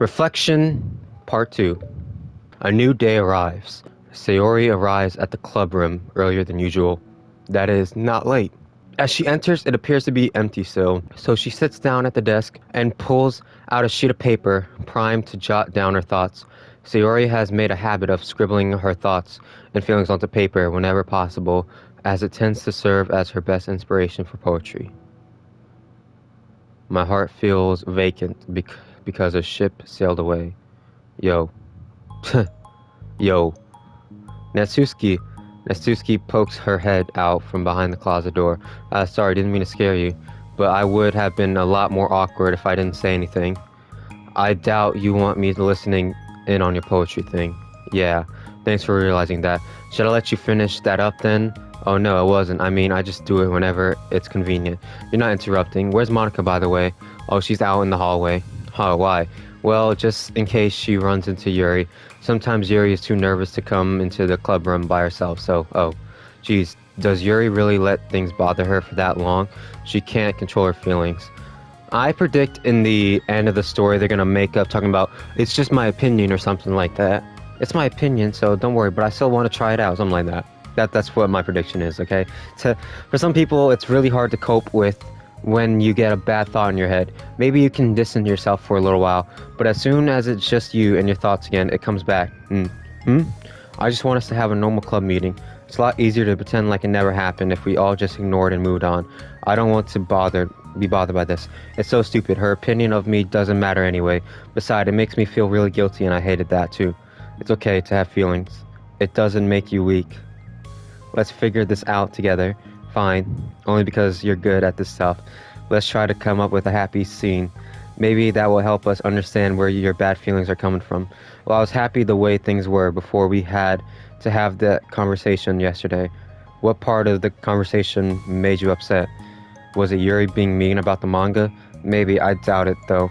Reflection Part 2. A new day arrives. Sayori arrives at the club room earlier than usual. That is, not late. As she enters, it appears to be empty still, so she sits down at the desk and pulls out a sheet of paper, primed to jot down her thoughts. Sayori has made a habit of scribbling her thoughts and feelings onto paper whenever possible, as it tends to serve as her best inspiration for poetry. My heart feels vacant because a ship sailed away. Yo. Yo. Natsuki. Natsuki pokes her head out from behind the closet door. Sorry, didn't mean to scare you, but I would have been a lot more awkward if I didn't say anything. I doubt you want me listening in on your poetry thing. Yeah, thanks for realizing that. Should I let you finish that up then? Oh no, it wasn't. I mean, I just do it whenever it's convenient. You're not interrupting. Where's Monica, by the way? Oh, she's out in the hallway. Huh, why? Well, just in case she runs into Yuri. Sometimes Yuri is too nervous to come into the club room by herself, so, oh. Geez, does Yuri really let things bother her for that long? She can't control her feelings. I predict in the end of the story they're gonna make up talking about, it's just my opinion or something like that. It's my opinion, so don't worry, but I still want to try it out, something like that. That's what my prediction is, okay? For some people, it's really hard to cope with when you get a bad thought in your head. Maybe you can distance yourself for a little while, but as soon as it's just you and your thoughts again, it comes back. I just want us to have a normal club meeting. It's a lot easier to pretend like it never happened if we all just ignored and moved on. I don't want to be bothered by this. It's so stupid. Her opinion of me doesn't matter anyway. Besides, it makes me feel really guilty, and I hated that too. It's okay to have feelings. It doesn't make you weak. Let's figure this out together. Fine. Only because you're good at this stuff. Let's try to come up with a happy scene. Maybe that will help us understand where your bad feelings are coming from. Well, I was happy the way things were before we had to have that conversation yesterday. What part of the conversation made you upset? Was it Yuri being mean about the manga? Maybe. I doubt it though,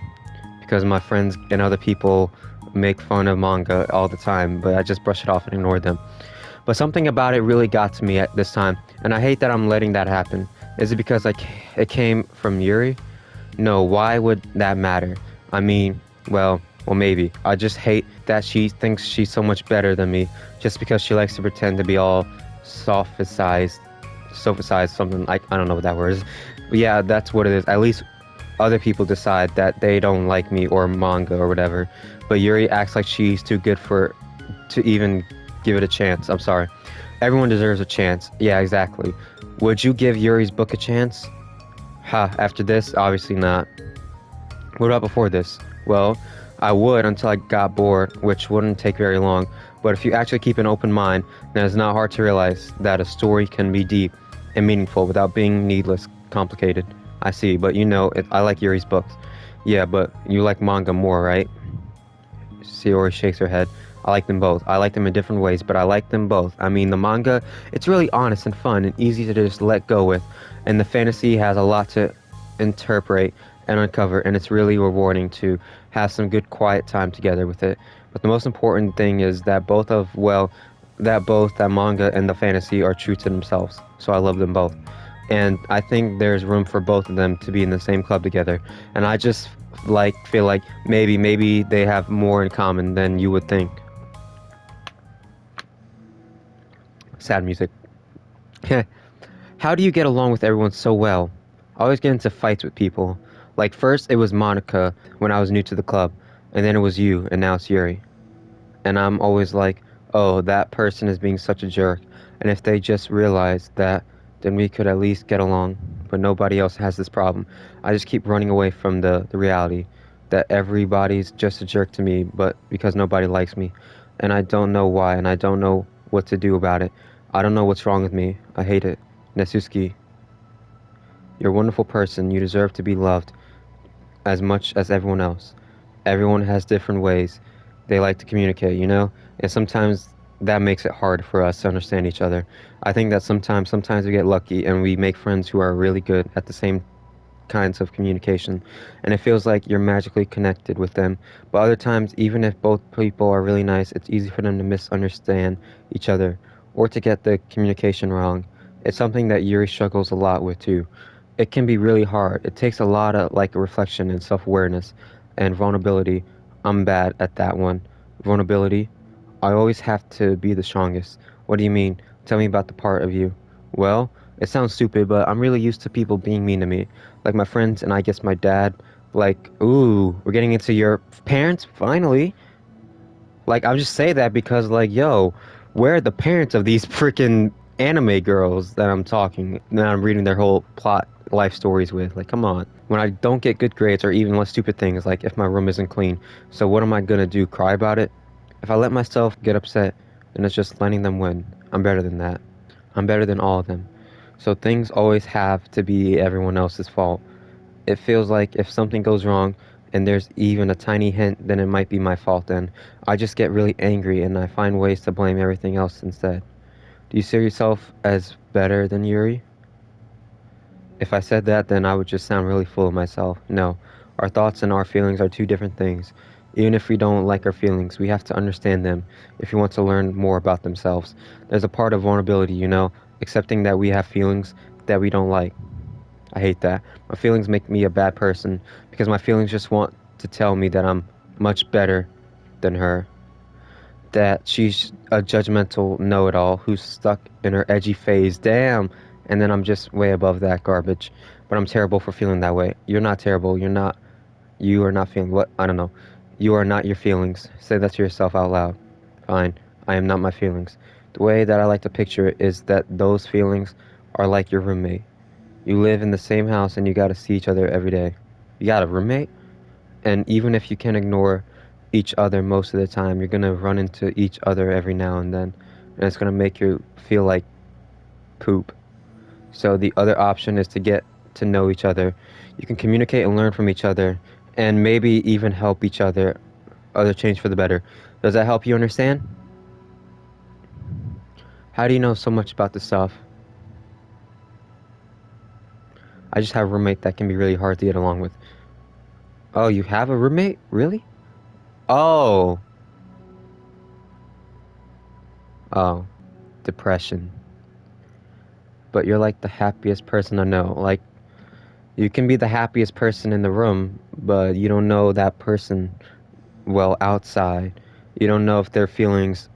because my friends and other people make fun of manga all the time, but I just brush it off and ignore them. But something about it really got to me at this time, and I hate that I'm letting that happen. Is it because it came from Yuri? No, why would that matter? I mean, well, maybe. I just hate that she thinks she's so much better than me just because she likes to pretend to be all sophicized, something like, I don't know what that word is. But yeah, that's what it is. At least other people decide that they don't like me or manga or whatever. But Yuri acts like she's too good to even give it a chance. I'm sorry. Everyone deserves a chance. Yeah, exactly. Would you give Yuri's book a chance? After this? Obviously not. What about before this? Well, I would until I got bored, which wouldn't take very long. But if you actually keep an open mind, then it's not hard to realize that a story can be deep and meaningful without being needless complicated. I see, but I like Yuri's books. Yeah, but you like manga more, right? Sayori shakes her head. I like them both. I like them in different ways, but I like them both. I mean, the manga, it's really honest and fun and easy to just let go with. And the fantasy has a lot to interpret and uncover, and it's really rewarding to have some good quiet time together with it. But the most important thing is that both that manga and the fantasy are true to themselves. So I love them both. And I think there's room for both of them to be in the same club together. And I just feel like maybe they have more in common than you would think. Sad music. How do you get along with everyone so well? I always get into fights with people. Like first it was Monica when I was new to the club, and then it was you, and now it's Yuri. And I'm always like, oh, that person is being such a jerk, and if they just realized that, then we could at least get along. But nobody else has this problem. I just keep running away from the reality that everybody's just a jerk to me, but because nobody likes me. And I don't know why, and I don't know what to do about it. I don't know what's wrong with me. I hate it. Natsuki, you're a wonderful person. You deserve to be loved as much as everyone else. Everyone has different ways they like to communicate, And sometimes that makes it hard for us to understand each other. I think that sometimes we get lucky and we make friends who are really good at the same kinds of communication, and it feels like you're magically connected with them. But other times, even if both people are really nice, it's easy for them to misunderstand each other or to get the communication wrong. It's something that Yuri struggles a lot with too. It can be really hard. It takes a lot of reflection and self-awareness and vulnerability I'm bad at that one. Vulnerability. I always have to be the strongest. What do you mean? Tell me about the part of you. Well, it sounds stupid, but I'm really used to people being mean to me. Like my friends and I guess my dad. Like, ooh, we're getting into your parents? Finally. Like, I'll just say that because, like, yo, where are the parents of these freaking anime girls that I'm reading their whole plot life stories with? Like, come on. When I don't get good grades or even less stupid things, like if my room isn't clean, so what am I gonna do? Cry about it? If I let myself get upset, then it's just letting them win. I'm better than that. I'm better than all of them. So things always have to be everyone else's fault. It feels like if something goes wrong and there's even a tiny hint, then it might be my fault then. I just get really angry and I find ways to blame everything else instead. Do you see yourself as better than Yuri? If I said that, then I would just sound really full of myself. No, our thoughts and our feelings are two different things. Even if we don't like our feelings, we have to understand them if we want to learn more about themselves. There's a part of vulnerability, accepting that we have feelings that we don't like. I hate that. My feelings make me a bad person because my feelings just want to tell me that I'm much better than her. That she's a judgmental know-it-all who's stuck in her edgy phase. Damn. And then I'm just way above that garbage. But I'm terrible for feeling that way. You're not terrible. You are not feeling what? I don't know. You are not your feelings. Say that to yourself out loud. Fine. I am not my feelings. The way that I like to picture it is that those feelings are like your roommate. You live in the same house and you gotta see each other every day. You got a roommate? And even if you can ignore each other most of the time, you're gonna run into each other every now and then. And it's gonna make you feel like poop. So the other option is to get to know each other. You can communicate and learn from each other and maybe even help each other change for the better. Does that help you understand? How do you know so much about this stuff? I just have a roommate that can be really hard to get along with. Oh, you have a roommate? Really? Oh. Oh. Depression. But you're like the happiest person I know. Like, you can be the happiest person in the room, but you don't know that person well outside. You don't know if their feelings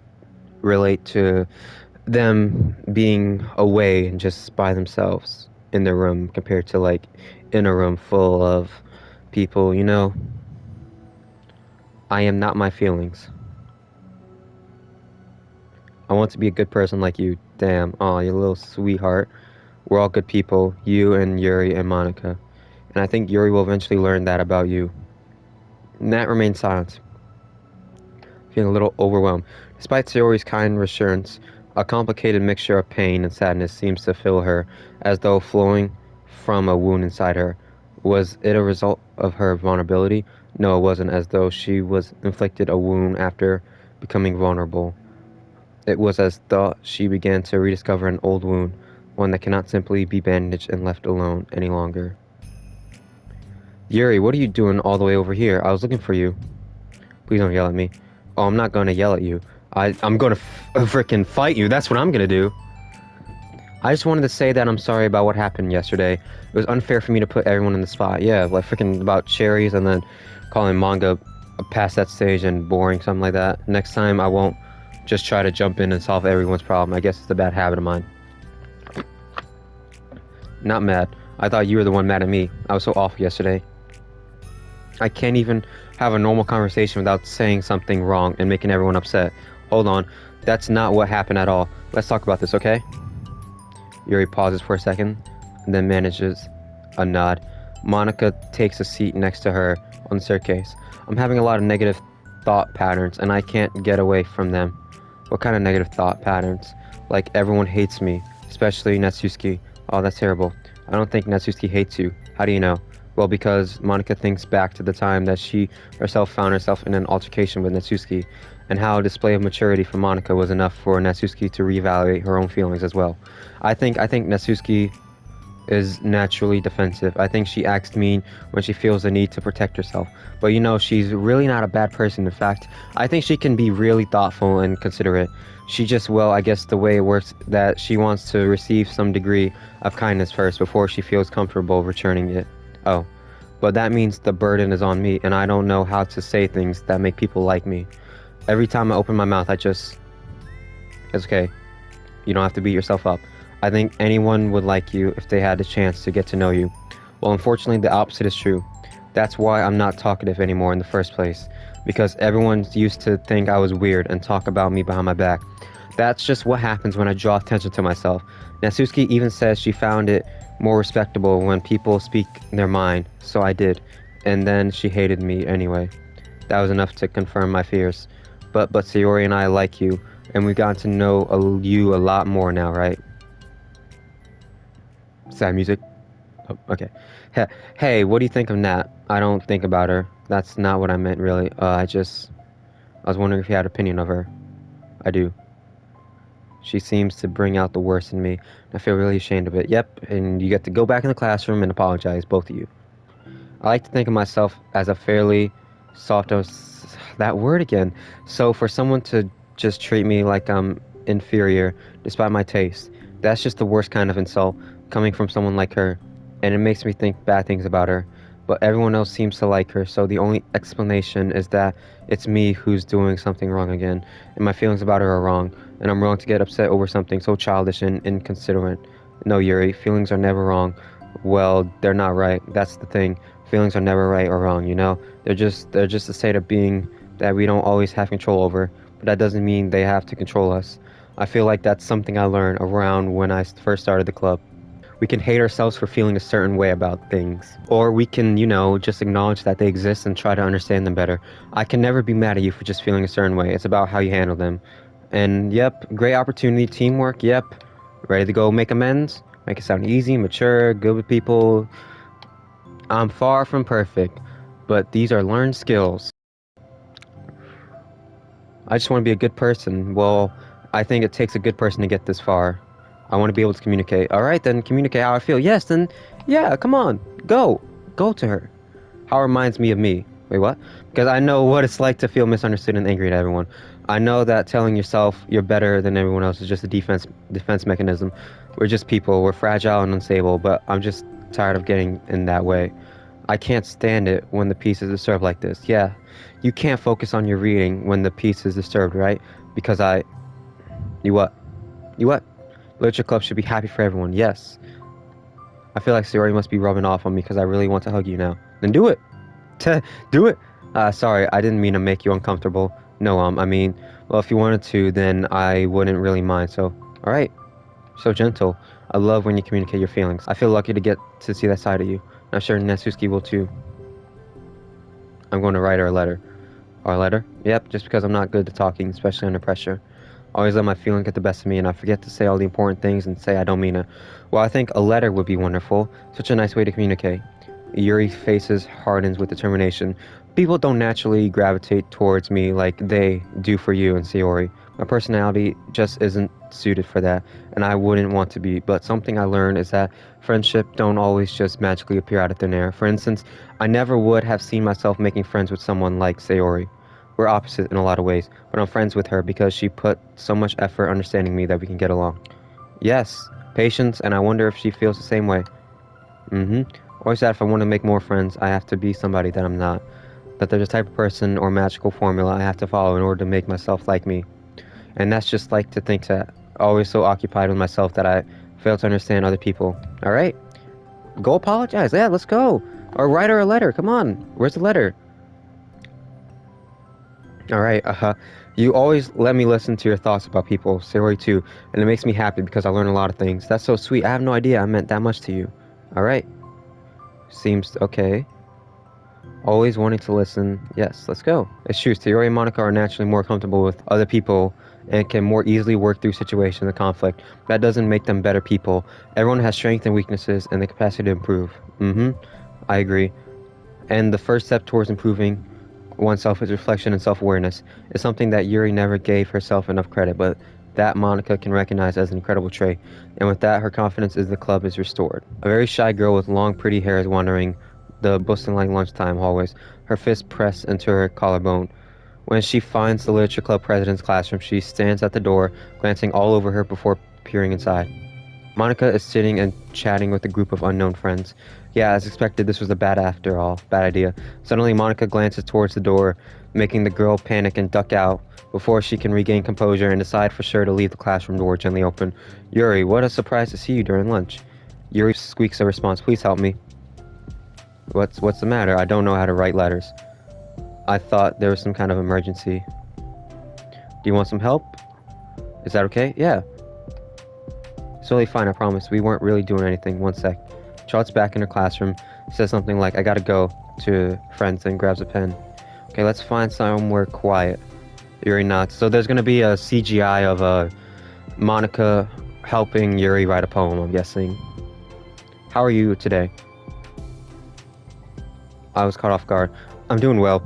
relate to them being away and just by themselves in their room compared to like in a room full of people, I am not my feelings. I want to be a good person like you. Damn. Oh, you little sweetheart. We're all good people, you and Yuri and Monica. And I think Yuri will eventually learn that about you. Nat remained silent, feeling a little overwhelmed. Despite Sayori's kind reassurance, a complicated mixture of pain and sadness seems to fill her, as though flowing from a wound inside her. Was it a result of her vulnerability? No, it wasn't, as though she was inflicted a wound after becoming vulnerable. It was as though she began to rediscover an old wound, one that cannot simply be bandaged and left alone any longer. Yuri, what are you doing all the way over here? I was looking for you. Please don't yell at me. Oh, I'm not gonna yell at you. I'm gonna frickin' fight you. That's what I'm gonna do. I just wanted to say that I'm sorry about what happened yesterday. It was unfair for me to put everyone in the spot. Yeah, like frickin' about cherries and then calling manga past that stage and boring, something like that. Next time I won't just try to jump in and solve everyone's problem. I guess it's a bad habit of mine. Not mad. I thought you were the one mad at me. I was so awful yesterday. I can't even have a normal conversation without saying something wrong and making everyone upset. Hold on. That's not what happened at all. Let's talk about this, okay? Yuri pauses for a second and then manages a nod. Monica takes a seat next to her on the staircase. I'm having a lot of negative thought patterns and I can't get away from them. What kind of negative thought patterns? Like everyone hates me, especially Natsuki. Oh, that's terrible. I don't think Natsuki hates you. How do you know? Well, because Monica thinks back to the time that she herself found herself in an altercation with Natsuki, and how a display of maturity from Monica was enough for Natsuki to reevaluate her own feelings as well. I think Natsuki is naturally defensive. I think she acts mean when she feels the need to protect herself. But she's really not a bad person. In fact, I think she can be really thoughtful and considerate. She just, well, I guess the way it works that she wants to receive some degree of kindness first before she feels comfortable returning it. Oh, But that means the burden is on me, and I don't know how to say things that make people like me. Every time I open my mouth, it's okay. You don't have to beat yourself up. I think anyone would like you if they had the chance to get to know you. Well, unfortunately, the opposite is true. That's why I'm not talkative anymore in the first place. Because everyone used to think I was weird and talk about me behind my back. That's just what happens when I draw attention to myself. Natsuki even says she found it more respectable when people speak their mind, so I did. And then she hated me anyway. That was enough to confirm my fears. But Sayori and I like you, and we've gotten to know you a lot more now, right? Sad music. Oh, okay. Hey, what do you think of Nat? I don't think about her. That's not what I meant, really. I was wondering if you had an opinion of her. I do. She seems to bring out the worst in me. I feel really ashamed of it. Yep, and you get to go back in the classroom and apologize, both of you. I like to think of myself as a fairly soft, that word again. So for someone to just treat me like I'm inferior, despite my taste, that's just the worst kind of insult coming from someone like her, and it makes me think bad things about her. But everyone else seems to like her, so the only explanation is that it's me who's doing something wrong again, and my feelings about her are wrong, and I'm wrong to get upset over something so childish and inconsiderate. No, Yuri, feelings are never wrong. Well, they're not right. That's the thing. Feelings are never right or wrong, you know? They're just a state of being that we don't always have control over, but that doesn't mean they have to control us. I feel like that's something I learned around when I first started the club. We can hate ourselves for feeling a certain way about things, or we can, just acknowledge that they exist and try to understand them better. I can never be mad at you for just feeling a certain way. It's about how you handle them. And yep, great opportunity, teamwork, yep. Ready to go make amends? Make it sound easy, mature, good with people. I'm far from perfect, but these are learned skills. I just want to be a good person. Well, I think it takes a good person to get this far. I want to be able to communicate. All right, then communicate how I feel. Yes, then, yeah, come on. Go. Go to her. How reminds me of me. Wait, what? Because I know what it's like to feel misunderstood and angry at everyone. I know that telling yourself you're better than everyone else is just a defense mechanism. We're just people. We're fragile and unstable, but I'm just tired of getting in that way. I can't stand it when the piece is disturbed like this. Yeah, you can't focus on your reading when the piece is disturbed, right? Because You what? You what? Literature club should be happy for everyone. Yes. I feel like Sayori must be rubbing off on me because I really want to hug you now. Then do it. Do it. Sorry, I didn't mean to make you uncomfortable. No, well, if you wanted to, then I wouldn't really mind. So, all right. So gentle. I love when you communicate your feelings. I feel lucky to get to see that side of you. I'm sure Natsuki will too. I'm going to write her a letter. Our letter? Yep, just because I'm not good at talking, especially under pressure. Always let my feelings get the best of me, and I forget to say all the important things and say I don't mean it. Well, I think a letter would be wonderful. Such a nice way to communicate. Yuri's faces hardens with determination. People don't naturally gravitate towards me like they do for you and Sayori. My personality just isn't suited for that, and I wouldn't want to be. But something I learned is that friendship don't always just magically appear out of thin air. For instance, I never would have seen myself making friends with someone like Sayori. We're opposite in a lot of ways, but I'm friends with her because she put so much effort understanding me that we can get along. Yes, patience, and I wonder if she feels the same way. Mm-hmm. Always that if I want to make more friends, I have to be somebody that I'm not. That there's a type of person or magical formula I have to follow in order to make myself like me. And that's just like to think that always so occupied with myself that I fail to understand other people. Alright? Go apologize. Yeah, let's go. Or write her a letter. Come on. Where's the letter? Alright, You always let me listen to your thoughts about people, Sayori too, and it makes me happy because I learn a lot of things. That's so sweet. I have no idea I meant that much to you. Alright. Seems okay. Always wanting to listen. Yes, let's go. It's true, Sayori and Monica are naturally more comfortable with other people and can more easily work through situations and conflict. That doesn't make them better people. Everyone has strengths and weaknesses and the capacity to improve. Mm-hmm. I agree. And the first step towards improving oneself is reflection and self-awareness. It's something that Yuri never gave herself enough credit, but that Monica can recognize as an incredible trait. And with that, her confidence in the club is restored. A very shy girl with long, pretty hair is wandering the bustling lunchtime hallways, her fist pressed into her collarbone. When she finds the literature club president's classroom, she stands at the door, glancing all over her before peering inside. Monica is sitting and chatting with a group of unknown friends. Yeah, as expected, this was a bad idea. Suddenly, Monica glances towards the door, making the girl panic and duck out before she can regain composure and decide for sure to leave the classroom door gently open. Yuri, what a surprise to see you during lunch. Yuri squeaks a response. Please help me. What's the matter? I don't know how to write letters. I thought there was some kind of emergency. Do you want some help? Is that okay? Yeah. It's totally fine, I promise. We weren't really doing anything. One sec. Charlotte's back in her classroom, says something like, I gotta go, to friends, and grabs a pen. Okay, let's find somewhere quiet. Yuri nods. So there's gonna be a CGI of Monica helping Yuri write a poem, I'm guessing. How are you today? I was caught off guard. I'm doing well.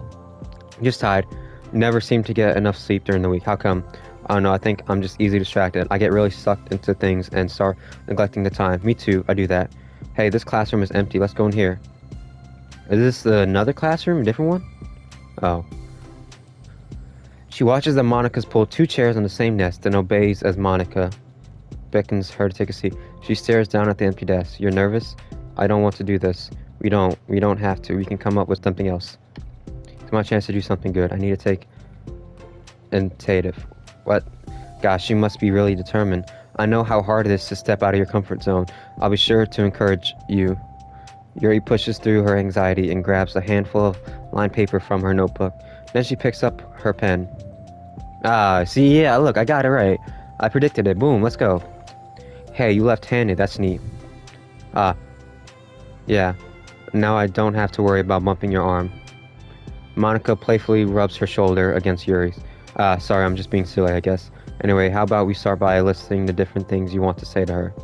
Just tired. Never seem to get enough sleep during the week. How come? I don't know, I think I'm just easily distracted. I get really sucked into things and start neglecting the time. Me too, I do that. Hey, this classroom is empty. Let's go in here. Is this another classroom? A different one? Oh. She watches as Monica's pull 2 chairs on the same nest and obeys as Monica beckons her to take a seat. She stares down at the empty desk. You're nervous? I don't want to do this. We don't have to. We can come up with something else. It's my chance to do something good. I need to take initiative. What? Gosh, you must be really determined. I know how hard it is to step out of your comfort zone. I'll be sure to encourage you. Yuri pushes through her anxiety and grabs a handful of lined paper from her notebook. Then she picks up her pen. See, yeah, look, I got it right. I predicted it. Boom, let's go. Hey, you left-handed. That's neat. Yeah. Now I don't have to worry about bumping your arm. Monica playfully rubs her shoulder against Yuri's. Sorry, I'm just being silly, I guess. Anyway, how about we start by listing the different things you want to say to her?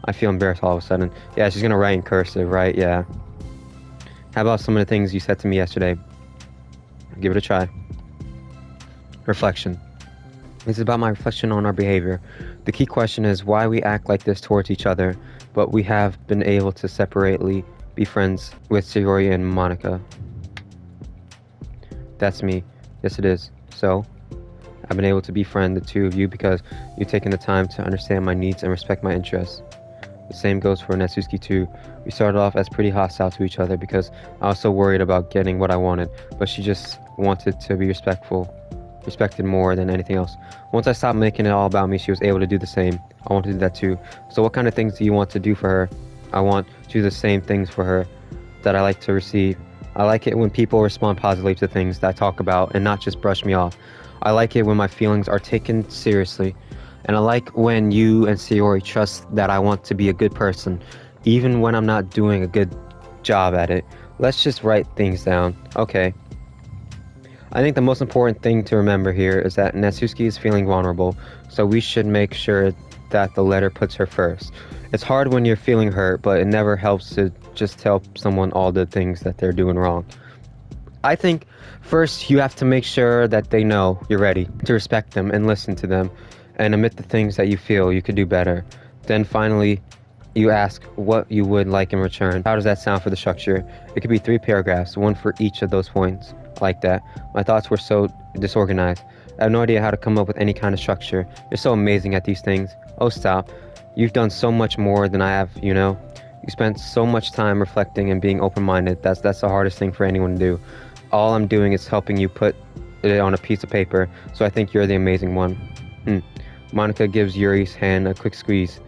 I feel embarrassed all of a sudden. Yeah, she's gonna write in cursive, right? Yeah. How about some of the things you said to me yesterday? Give it a try. Reflection. This is about my reflection on our behavior. The key question is why we act like this towards each other, but we have been able to separately be friends with Sayori and Monica. That's me. Yes, it is. So, I've been able to befriend the two of you because you've taken the time to understand my needs and respect my interests. The same goes for Natsuki too. We started off as pretty hostile to each other because I was so worried about getting what I wanted, but she just wanted to be respected more than anything else. Once I stopped making it all about me, she was able to do the same. I want to do that too. So what kind of things do you want to do for her? I want to do the same things for her that I like to receive. I like it when people respond positively to things that I talk about and not just brush me off. I like it when my feelings are taken seriously. And I like when you and Sayori trust that I want to be a good person, even when I'm not doing a good job at it. Let's just write things down. Okay. I think the most important thing to remember here is that Natsuki is feeling vulnerable, so we should make sure that the letter puts her first. It's hard when you're feeling hurt, but it never helps to just tell someone all the things that they're doing wrong. I think first you have to make sure that they know you're ready to respect them and listen to them and admit the things that you feel you could do better. Then finally, you ask what you would like in return. How does that sound for the structure? It could be 3 paragraphs, one for each of those points. Like that. My thoughts were so disorganized. I have no idea how to come up with any kind of structure. You're so amazing at these things. Oh, stop. You've done so much more than I have, you know? You spent so much time reflecting and being open-minded. That's the hardest thing for anyone to do. All I'm doing is helping you put it on a piece of paper, so I think you're the amazing one. Monica gives Yuri's hand a quick squeeze,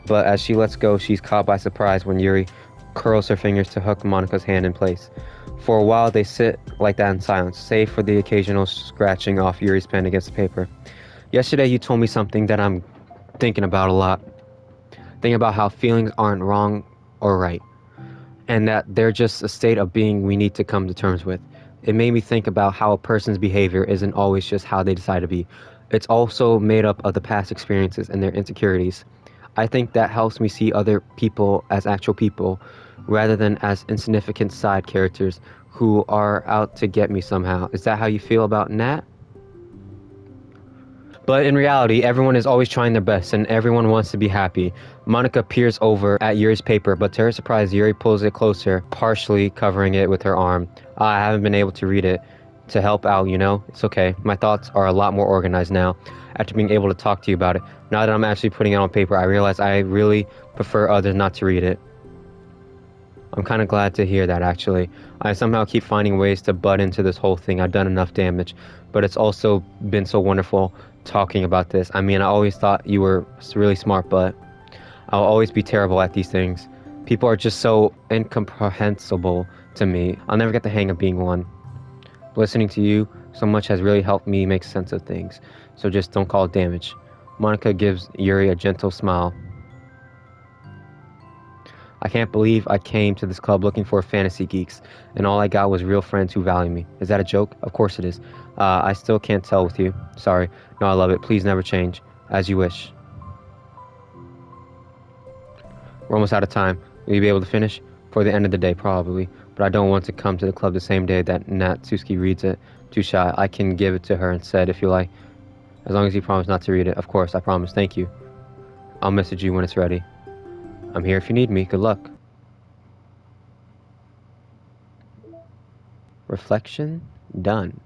but as she lets go, she's caught by surprise when Yuri curls her fingers to hook Monica's hand in place. For a while, they sit like that in silence, save for the occasional scratching off Yuri's pen against the paper. Yesterday, you told me something that I'm thinking about a lot. Thinking about how feelings aren't wrong or right, and that they're just a state of being we need to come to terms with. It made me think about how a person's behavior isn't always just how they decide to be. It's also made up of the past experiences and their insecurities. I think that helps me see other people as actual people, rather than as insignificant side characters who are out to get me somehow. Is that how you feel about Nat? But in reality, everyone is always trying their best and everyone wants to be happy. Monica peers over at Yuri's paper, but to her surprise, Yuri pulls it closer, partially covering it with her arm. I haven't been able to read it. to help out, you know? It's okay. My thoughts are a lot more organized now after being able to talk to you about it. Now that I'm actually putting it on paper, I realize I really prefer others not to read it. I'm kind of glad to hear that, actually. I somehow keep finding ways to butt into this whole thing. I've done enough damage, but it's also been so wonderful talking about this. I mean, I always thought you were really smart, but I'll always be terrible at these things. People are just so incomprehensible to me. I'll never get the hang of being one. Listening to you so much has really helped me make sense of things, so just don't call it damage. Monica gives Yuri a gentle smile. I can't believe I came to this club looking for fantasy geeks, and all I got was real friends who value me. Is that a joke? Of course it is. I still can't tell with you. Sorry. No, I love it. Please never change. As you wish. We're almost out of time. Will you be able to finish? For the end of the day, probably. But I don't want to come to the club the same day that Natsuki reads it. Too shy. I can give it to her instead if you like. As long as you promise not to read it. Of course, I promise. Thank you. I'll message you when it's ready. I'm here if you need me. Good luck. Reflection done.